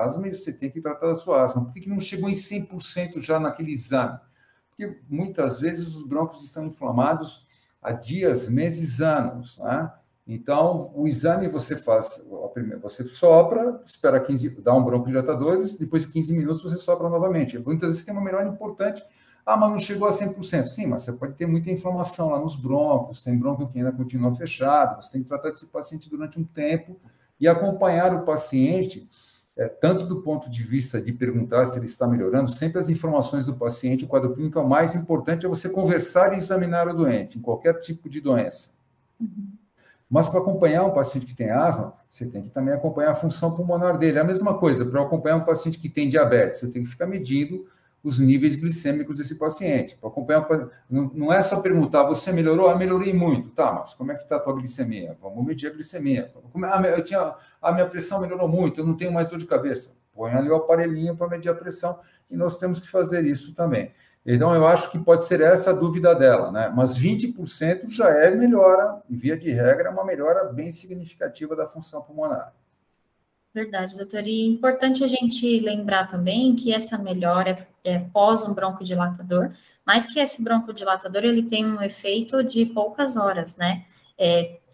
asma e você tem que tratar da sua asma. Por que não chegou em 100% já naquele exame? Porque muitas vezes os brônquios estão inflamados há dias, meses, anos, né? Então, o exame você faz, você sopra, espera 15, dá um broncodilatador, depois de 15 minutos você sopra novamente. Muitas vezes tem uma melhora importante. Mas não chegou a 100%. Sim, mas você pode ter muita inflamação lá nos brônquios, tem brônquio que ainda continua fechado, você tem que tratar desse paciente durante um tempo e acompanhar o paciente, tanto do ponto de vista de perguntar se ele está melhorando, sempre as informações do paciente, o quadro clínico, o mais importante é você conversar e examinar o doente, em qualquer tipo de doença. Mas para acompanhar um paciente que tem asma, você tem que também acompanhar a função pulmonar dele. É a mesma coisa, para acompanhar um paciente que tem diabetes, você tem que ficar medindo os níveis glicêmicos desse paciente. Para acompanhar, não é só perguntar, você melhorou? Ah, melhorei muito. Tá, mas como é que está a tua glicemia? Vamos medir a glicemia. A minha pressão melhorou muito, eu não tenho mais dor de cabeça. Põe ali o aparelhinho para medir a pressão e nós temos que fazer isso também. Então, eu acho que pode ser essa a dúvida dela, né? Mas 20% já é melhora, e via de regra, é uma melhora bem significativa da função pulmonar. Verdade, doutor. E é importante a gente lembrar também que essa melhora é pós um broncodilatador, mas que esse broncodilatador ele tem um efeito de poucas horas, né?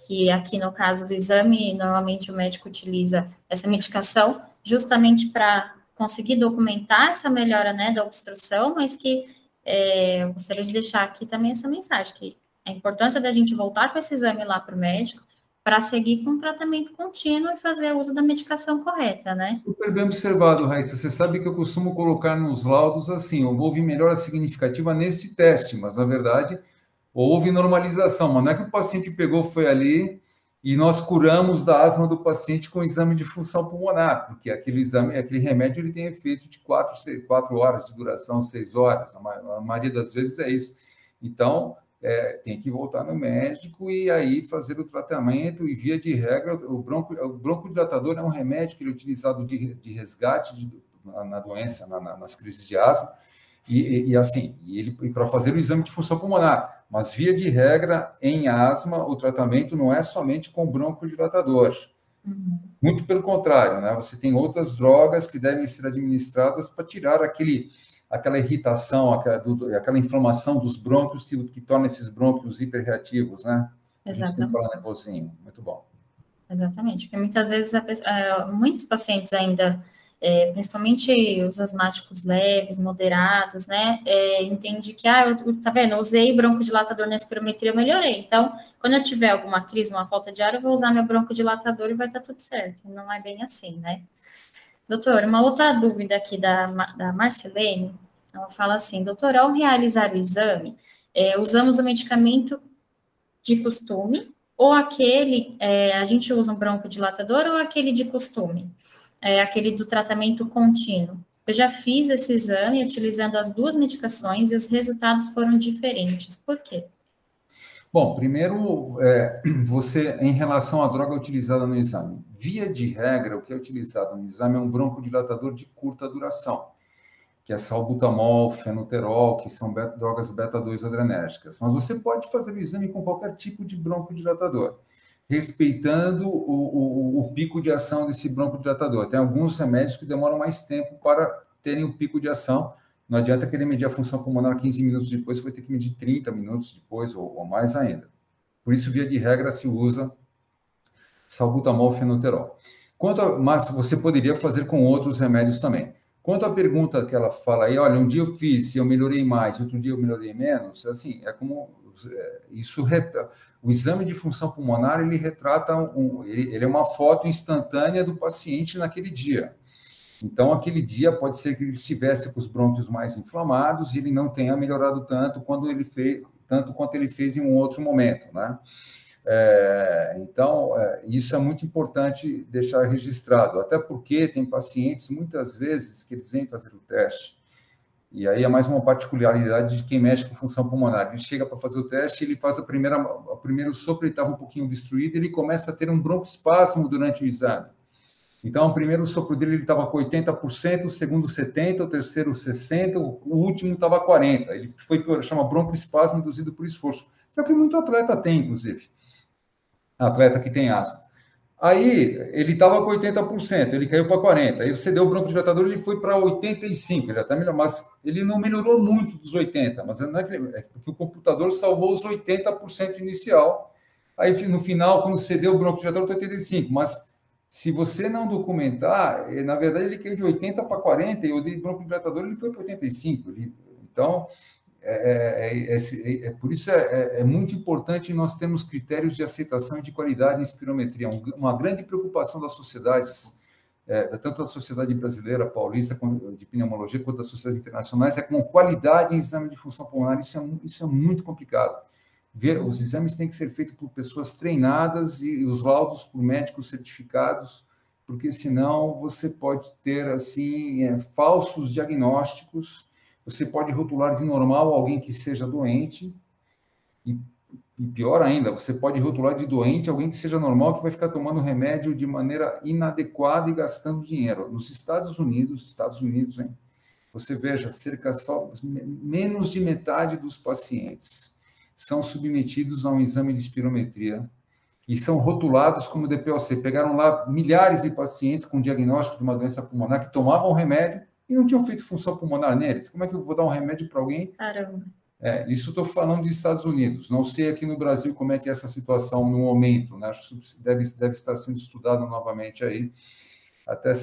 Que aqui no caso do exame, normalmente o médico utiliza essa medicação justamente para conseguir documentar essa melhora, né, da obstrução, mas que eu gostaria de deixar aqui também essa mensagem, que a importância da gente voltar com esse exame lá para o médico, para seguir com o tratamento contínuo e fazer uso da medicação correta, né? Super bem observado, Raíssa. Você sabe que eu costumo colocar nos laudos assim, houve melhora significativa neste teste, mas, na verdade, houve normalização. Mas não é que o paciente pegou, foi ali, e nós curamos da asma do paciente com exame de função pulmonar, porque aquele exame, aquele remédio, ele tem efeito de 4 horas de duração, 6 horas. A maioria das vezes é isso. Então, tem que voltar no médico e aí fazer o tratamento, e via de regra, o broncodilatador é um remédio que ele é utilizado de resgate na doença, nas crises de asma, e para fazer o exame de função pulmonar. Mas, via de regra, em asma, o tratamento não é somente com broncodilatador. Muito pelo contrário, né? Você tem outras drogas que devem ser administradas para tirar aquela irritação, aquela inflamação dos brônquios que torna esses brônquios hiperreativos, né? A gente tem que falar nervosinho. Muito bom. Exatamente, porque muitas vezes muitos pacientes ainda, principalmente os asmáticos leves, moderados, né, entende que, tá vendo, eu usei broncodilatador na espirometria, eu melhorei. Então, quando eu tiver alguma crise, uma falta de ar, eu vou usar meu broncodilatador e vai estar tudo certo. Não é bem assim, né? Doutor, uma outra dúvida aqui da Marcelene, ela fala assim, doutor, ao realizar o exame, usamos o medicamento de costume, ou aquele, a gente usa um broncodilatador, ou aquele de costume, aquele do tratamento contínuo. Eu já fiz esse exame utilizando as duas medicações e os resultados foram diferentes. Por quê? Bom, primeiro, você, em relação à droga utilizada no exame, via de regra, o que é utilizado no exame é um broncodilatador de curta duração, que é salbutamol, fenoterol, que são drogas beta-2 adrenérgicas. Mas você pode fazer o exame com qualquer tipo de broncodilatador, respeitando o pico de ação desse broncodilatador. Tem alguns remédios que demoram mais tempo para terem o pico de ação. Não adianta querer medir a função pulmonar 15 minutos depois, você vai ter que medir 30 minutos depois, ou mais ainda. Por isso, via de regra, se usa salbutamol, fenoterol. Mas você poderia fazer com outros remédios também. Quanto à pergunta que ela fala aí, olha, um dia eu fiz, eu melhorei mais, outro dia eu melhorei menos, assim, é como isso, o exame de função pulmonar, ele retrata, ele é uma foto instantânea do paciente naquele dia. Então, aquele dia pode ser que ele estivesse com os brônquios mais inflamados e ele não tenha melhorado tanto quanto ele fez em um outro momento, né? Então, isso é muito importante deixar registrado, até porque tem pacientes, muitas vezes, que eles vêm fazer o teste, e aí é mais uma particularidade de quem mexe com função pulmonar. Ele chega para fazer o teste, ele faz o primeiro sopro, ele estava um pouquinho obstruído, ele começa a ter um broncoespasmo durante o exame. Então, o primeiro sopro dele ele estava com 80%, o segundo 70%, o terceiro 60%, o último estava 40%. Ele chama broncoespasmo induzido por esforço, que é o que muito atleta tem, inclusive. Atleta que tem asma. Aí, ele estava com 80%, ele caiu para 40%. Aí você deu o broncodilatador, ele foi para 85%, ele até melhorou, mas ele não melhorou muito dos 80%, mas não é porque o computador salvou os 80% inicial. Aí, no final, quando você deu o broncodilatador, está 85%, mas se você não documentar, na verdade, ele caiu de 80% para 40%, e o broncodilatador ele foi para 85%. Então, Por isso é muito importante nós termos critérios de aceitação e de qualidade em espirometria. Uma grande preocupação das sociedades, tanto da sociedade brasileira, paulista, de pneumologia, quanto das sociedades internacionais, é com qualidade em exame de função pulmonar. Isso é muito complicado. Os exames têm que ser feitos por pessoas treinadas e os laudos por médicos certificados, porque senão você pode ter assim falsos diagnósticos. Você pode rotular de normal alguém que seja doente, e pior ainda, você pode rotular de doente alguém que seja normal, que vai ficar tomando remédio de maneira inadequada e gastando dinheiro. Nos Estados Unidos, hein, você veja, menos de metade dos pacientes são submetidos a um exame de espirometria e são rotulados como DPOC. Pegaram lá milhares de pacientes com diagnóstico de uma doença pulmonar que tomavam remédio e não tinham feito função pulmonar neles. Como é que eu vou dar um remédio para alguém? Caramba. Isso estou falando dos Estados Unidos. Não sei aqui no Brasil como é que é essa situação no momento, né? Acho que deve estar sendo estudado novamente aí. Até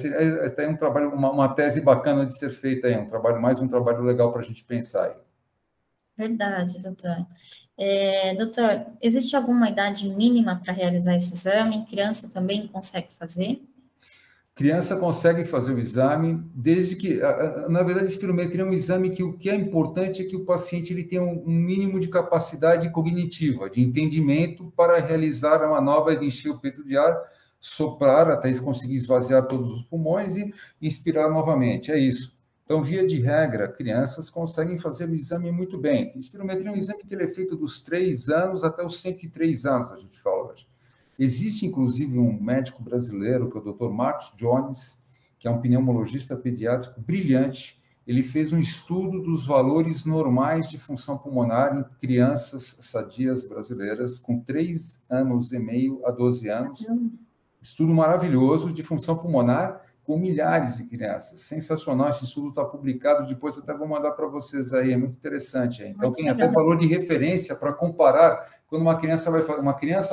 tem um trabalho, uma tese bacana de ser feita aí, mais um trabalho legal para a gente pensar aí. Verdade, doutor. Doutor, existe alguma idade mínima para realizar esse exame? Criança também consegue fazer? Criança consegue fazer o exame, desde que, na verdade, a espirometria é um exame que o que é importante é que o paciente ele tenha um mínimo de capacidade cognitiva, de entendimento para realizar a manobra de encher o peito de ar, soprar até conseguir esvaziar todos os pulmões e inspirar novamente. É isso. Então, via de regra, crianças conseguem fazer o exame muito bem. A espirometria é um exame que ele é feito dos 3 anos até os 103 anos, a gente fala hoje. Existe, inclusive, um médico brasileiro, que é o Dr. Marcos Jones, que é um pneumologista pediátrico brilhante. Ele fez um estudo dos valores normais de função pulmonar em crianças sadias brasileiras com 3 anos e meio a 12 anos. Estudo maravilhoso de função pulmonar com milhares de crianças. Sensacional, esse estudo está publicado, depois eu até vou mandar para vocês aí, é muito interessante. Então, tem até valor de referência para comparar. Quando uma criança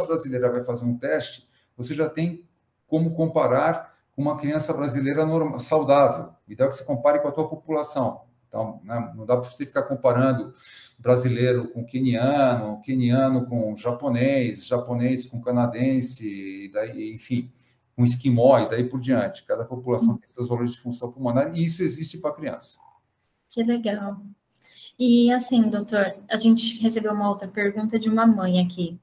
brasileira vai fazer um teste, você já tem como comparar com uma criança brasileira saudável. O ideal é que você compare com a tua população. Então, né, não dá para você ficar comparando brasileiro com queniano com japonês com canadense, e daí, enfim, com esquimó e daí por diante. Cada população tem seus valores de função pulmonar e isso existe para a criança. Que legal. E assim, doutor, a gente recebeu uma outra pergunta de uma mãe aqui.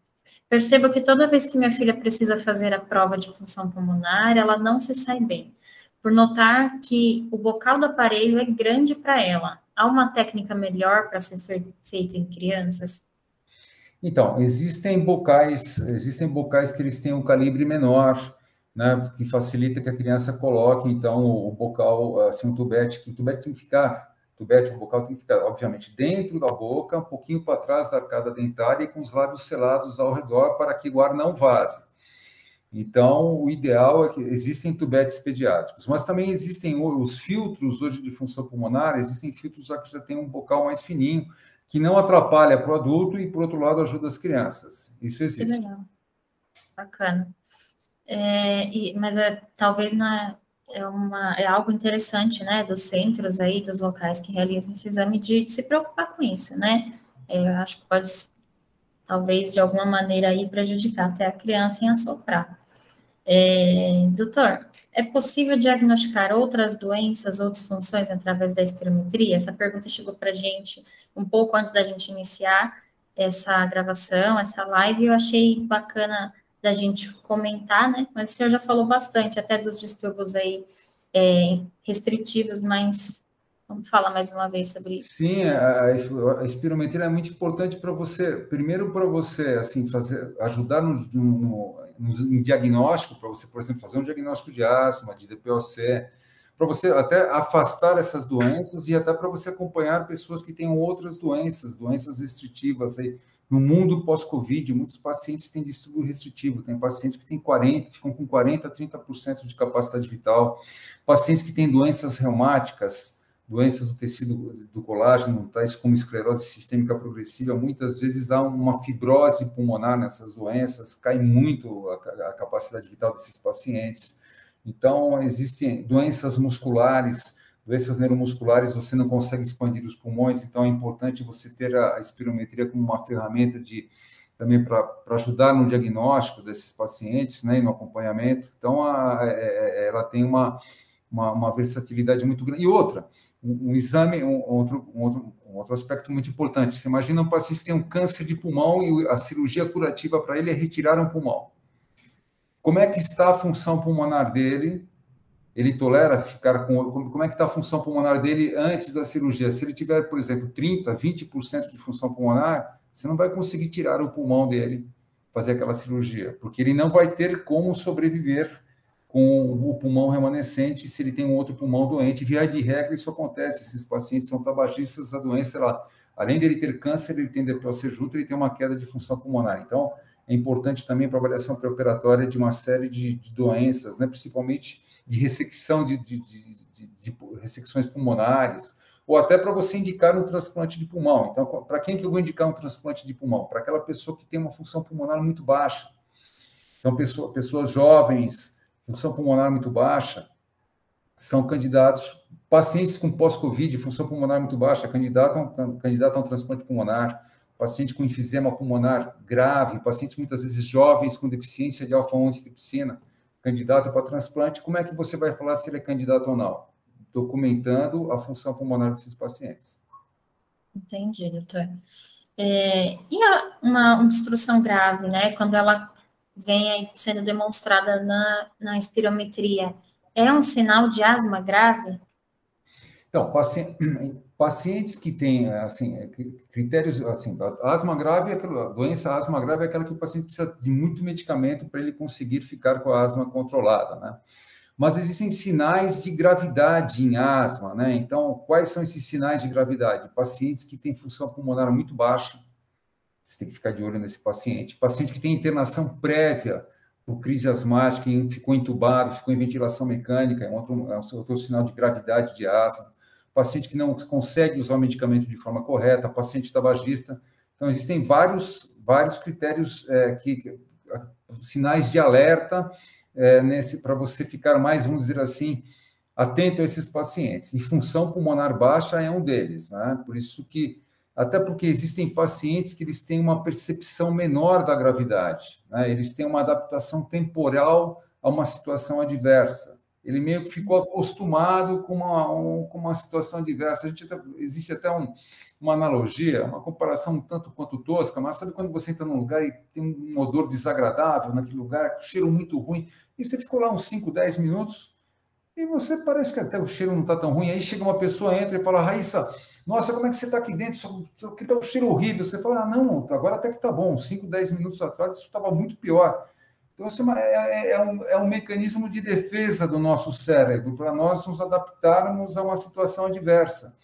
Percebo que toda vez que minha filha precisa fazer a prova de função pulmonar, ela não se sai bem, por notar que o bocal do aparelho é grande para ela. Há uma técnica melhor para ser feita em crianças? Então, existem bocais que eles têm um calibre menor, né, que facilita que a criança coloque, então, o bocal, assim, o tubete tem que ficar, o bocal tem que ficar, obviamente, dentro da boca, um pouquinho para trás da arcada dentária e com os lábios selados ao redor para que o ar não vaze. Então, o ideal é que existem tubetes pediátricos, mas também existem os filtros hoje de função pulmonar, existem filtros que já têm um bocal mais fininho, que não atrapalha para o adulto e, por outro lado, ajuda as crianças. Isso existe. Que legal. Bacana. Mas talvez é algo interessante, né, dos centros aí, dos locais que realizam esse exame, de se preocupar com isso, né? Eu acho que pode, talvez, de alguma maneira aí prejudicar até a criança em assoprar. Doutor, é possível diagnosticar outras doenças ou disfunções através da espirometria? Essa pergunta chegou para a gente um pouco antes da gente iniciar essa gravação, essa live, e eu achei bacana da gente comentar, né? Mas o senhor já falou bastante até dos distúrbios aí restritivos, mas vamos falar mais uma vez sobre isso. Sim, a espirometria é muito importante para você, primeiro para você, assim, ajudar no diagnóstico, para você, por exemplo, fazer um diagnóstico de asma, de DPOC, para você até afastar essas doenças e até para você acompanhar pessoas que tenham outras doenças restritivas aí. No mundo pós-Covid, muitos pacientes têm distúrbio restritivo, tem pacientes que ficam com 40% a 30% de capacidade vital, pacientes que têm doenças reumáticas, doenças do tecido do colágeno, tais como esclerose sistêmica progressiva, muitas vezes há uma fibrose pulmonar nessas doenças, cai muito a capacidade vital desses pacientes. Então, existem doenças musculares, doenças neuromusculares, você não consegue expandir os pulmões, então é importante você ter a espirometria como uma ferramenta também para ajudar no diagnóstico desses pacientes, né, e no acompanhamento. Então, ela tem uma versatilidade muito grande. E outra, um exame, um outro aspecto muito importante. Você imagina um paciente que tem um câncer de pulmão e a cirurgia curativa para ele é retirar um pulmão. Como é que está a função pulmonar dele? Ele tolera ficar com... Como é que está a função pulmonar dele antes da cirurgia? Se ele tiver, por exemplo, 30%, 20% de função pulmonar, você não vai conseguir tirar o pulmão dele, fazer aquela cirurgia, porque ele não vai ter como sobreviver com o pulmão remanescente se ele tem um outro pulmão doente. Via de regra, isso acontece. Esses pacientes são tabagistas, a doença, além dele ter câncer, ele tem DPOC junto, ele tem uma queda de função pulmonar. Então, é importante também para a avaliação pré-operatória de uma série de doenças, né, principalmente de ressecção de ressecções pulmonares, ou até para você indicar um transplante de pulmão. Então, para quem que eu vou indicar um transplante de pulmão? Para aquela pessoa que tem uma função pulmonar muito baixa. Então, pessoas jovens, função pulmonar muito baixa, são candidatos, pacientes com pós-Covid, função pulmonar muito baixa, candidato a um transplante pulmonar, paciente com enfisema pulmonar grave, pacientes muitas vezes jovens com deficiência de alfa-1 antitrypsina, candidato para transplante. Como é que você vai falar se ele é candidato ou não? Documentando a função pulmonar desses pacientes. Entendi, doutor. E uma obstrução grave, né? Quando ela vem aí sendo demonstrada na espirometria, é um sinal de asma grave? Então, pacientes que têm, assim, critérios, assim, a asma grave, a doença asma grave é aquela que o paciente precisa de muito medicamento para ele conseguir ficar com a asma controlada, né? Mas existem sinais de gravidade em asma, né? Então, quais são esses sinais de gravidade? Pacientes que têm função pulmonar muito baixa, você tem que ficar de olho nesse paciente. Paciente que tem internação prévia por crise asmática, ficou entubado, ficou em ventilação mecânica, é outro sinal de gravidade de asma. Paciente que não consegue usar o medicamento de forma correta, paciente tabagista. Então, existem vários critérios, sinais de alerta para você ficar mais, vamos dizer assim, atento a esses pacientes. E função pulmonar baixa é um deles, né? Por isso que, até porque existem pacientes que eles têm uma percepção menor da gravidade, né? Eles têm uma adaptação temporal a uma situação adversa. Ele meio que ficou acostumado com uma situação adversa. Existe até uma analogia, uma comparação um tanto quanto tosca, mas sabe quando você entra num lugar e tem um odor desagradável naquele lugar, um cheiro muito ruim, e você ficou lá uns 5, 10 minutos, e você parece que até o cheiro não está tão ruim, aí chega uma pessoa, entra e fala, Raíssa, nossa, como é que você está aqui dentro? Aqui está um cheiro horrível. Você fala, não, agora até que está bom, 5, 10 minutos atrás isso estava muito pior. Então, isso é um mecanismo de defesa do nosso cérebro, para nós nos adaptarmos a uma situação adversa.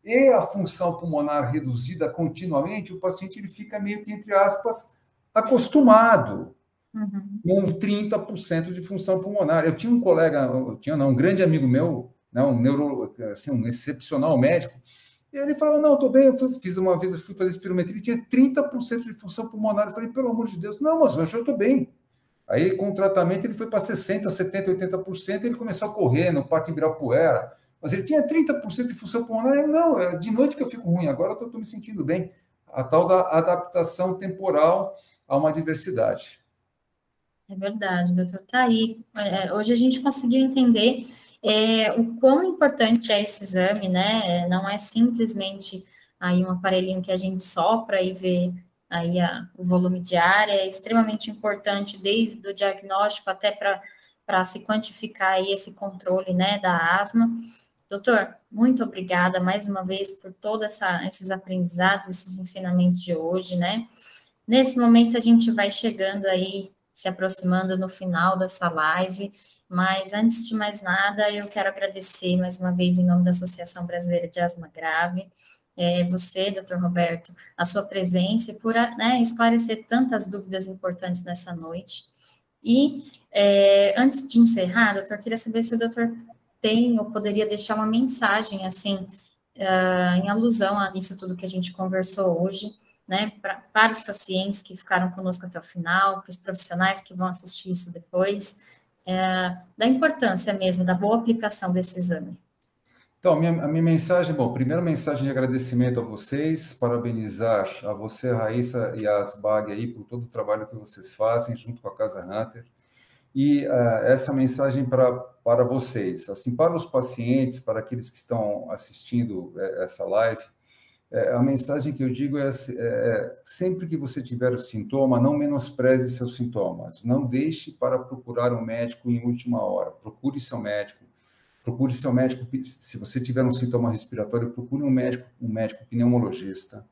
E a função pulmonar reduzida continuamente, o paciente ele fica meio que, entre aspas, acostumado com 30% de função pulmonar. Eu tinha um colega, um grande amigo meu, né, um excepcional médico, e ele falou, não, estou bem, eu fui fazer espirometria, ele tinha 30% de função pulmonar. Eu falei, pelo amor de Deus, não, mas hoje eu estou bem. Aí, com o tratamento, ele foi para 60%, 70%, 80%, ele começou a correr no Parque Ibirapuera, mas ele tinha 30% de função pulmonar. Eu, não, é de noite que eu fico ruim, agora eu estou me sentindo bem. A tal da adaptação temporal a uma diversidade. É verdade, doutor. Tá aí. Hoje a gente conseguiu entender o quão importante é esse exame, né? Não é simplesmente aí um aparelhinho que a gente sopra e vê aí o volume de ar, é extremamente importante desde o diagnóstico até para se quantificar aí esse controle, né, da asma. Doutor, muito obrigada mais uma vez por todos esses aprendizados, esses ensinamentos de hoje, né? Nesse momento a gente vai chegando aí, se aproximando no final dessa live, mas antes de mais nada, eu quero agradecer mais uma vez em nome da Associação Brasileira de Asma Grave, você, doutor Roberto, a sua presença e por esclarecer tantas dúvidas importantes nessa noite. E antes de encerrar, doutor, queria saber se o doutor tem ou poderia deixar uma mensagem, assim, em alusão a isso tudo que a gente conversou hoje, né, para os pacientes que ficaram conosco até o final, para os profissionais que vão assistir isso depois, da importância mesmo da boa aplicação desse exame. Então, a minha mensagem, bom, primeiro mensagem de agradecimento a vocês, parabenizar a você, Raíssa, e a Asbag aí por todo o trabalho que vocês fazem junto com a Casa Hunter. E essa mensagem para vocês, assim, para os pacientes, para aqueles que estão assistindo essa live, a mensagem que eu digo sempre que você tiver o sintoma, não menospreze seus sintomas, não deixe para procurar um médico em última hora, procure seu médico. Procure seu médico, se você tiver um sintoma respiratório, procure um médico pneumologista.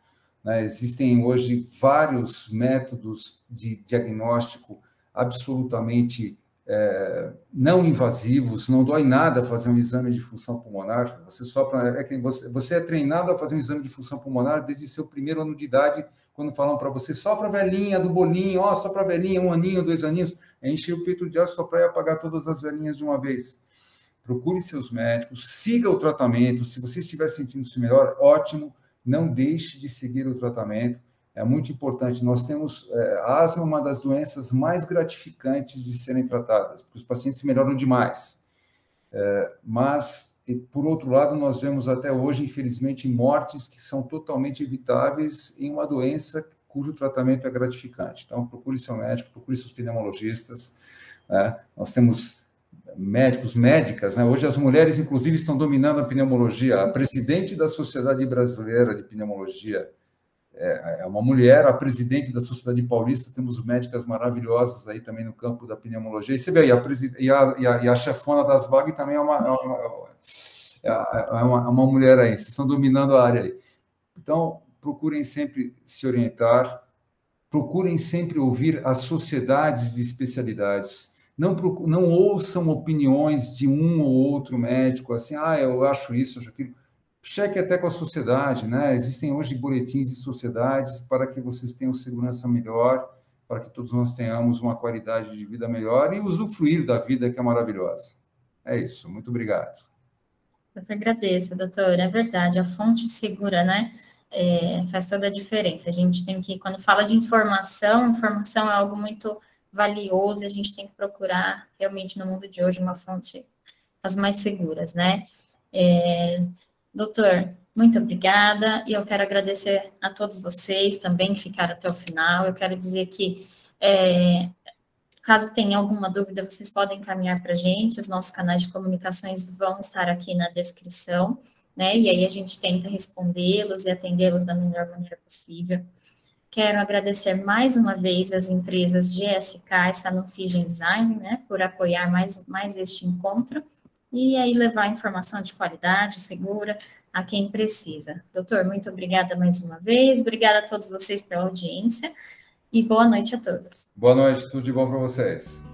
Né? Existem hoje vários métodos de diagnóstico absolutamente não invasivos, não dói nada fazer um exame de função pulmonar. Você é treinado a fazer um exame de função pulmonar desde seu primeiro ano de idade, quando falam para você, só para a velhinha do bolinho, só para a velhinha, 1 aninho, 2 aninhos, encher o peito de ar só para apagar todas as velhinhas de uma vez. Procure seus médicos, siga o tratamento. Se você estiver sentindo-se melhor, ótimo, não deixe de seguir o tratamento. É muito importante. Nós temos a asma, uma das doenças mais gratificantes de serem tratadas, porque os pacientes melhoram demais. Mas, por outro lado, nós vemos até hoje, infelizmente, mortes que são totalmente evitáveis em uma doença cujo tratamento é gratificante. Então, procure seu médico, procure seus pneumologistas. Nós temos médicos, médicas, né? Hoje as mulheres, inclusive, estão dominando a pneumologia. A presidente da Sociedade Brasileira de Pneumologia é uma mulher, a presidente da Sociedade Paulista, temos médicas maravilhosas aí também no campo da pneumologia. E você vê aí, a chefona das Asbag também é uma mulher aí, vocês estão dominando a área aí. Então, procurem sempre se orientar, procurem sempre ouvir as sociedades de especialidades. Não ouçam opiniões de um ou outro médico, assim, eu acho isso, acho aquilo. Cheque até com a sociedade, né? Existem hoje boletins de sociedades para que vocês tenham segurança melhor, para que todos nós tenhamos uma qualidade de vida melhor e usufruir da vida que é maravilhosa. É isso, muito obrigado. Eu que agradeço, doutor, é verdade, a fonte segura, né? Faz toda a diferença. A gente tem que, quando fala de informação é algo muito valioso, a gente tem que procurar realmente no mundo de hoje uma fonte as mais seguras, né? Doutor, muito obrigada, e eu quero agradecer a todos vocês também que ficaram até o final. Eu quero dizer que, caso tenha alguma dúvida, vocês podem encaminhar para a gente, os nossos canais de comunicações vão estar aqui na descrição, né? E aí a gente tenta respondê-los e atendê-los da melhor maneira possível. Quero agradecer mais uma vez as empresas GSK e Sanofi Genzyme, né, por apoiar mais este encontro e aí levar informação de qualidade, segura, a quem precisa. Doutor, muito obrigada mais uma vez, obrigada a todos vocês pela audiência e boa noite a todos. Boa noite, tudo de bom para vocês.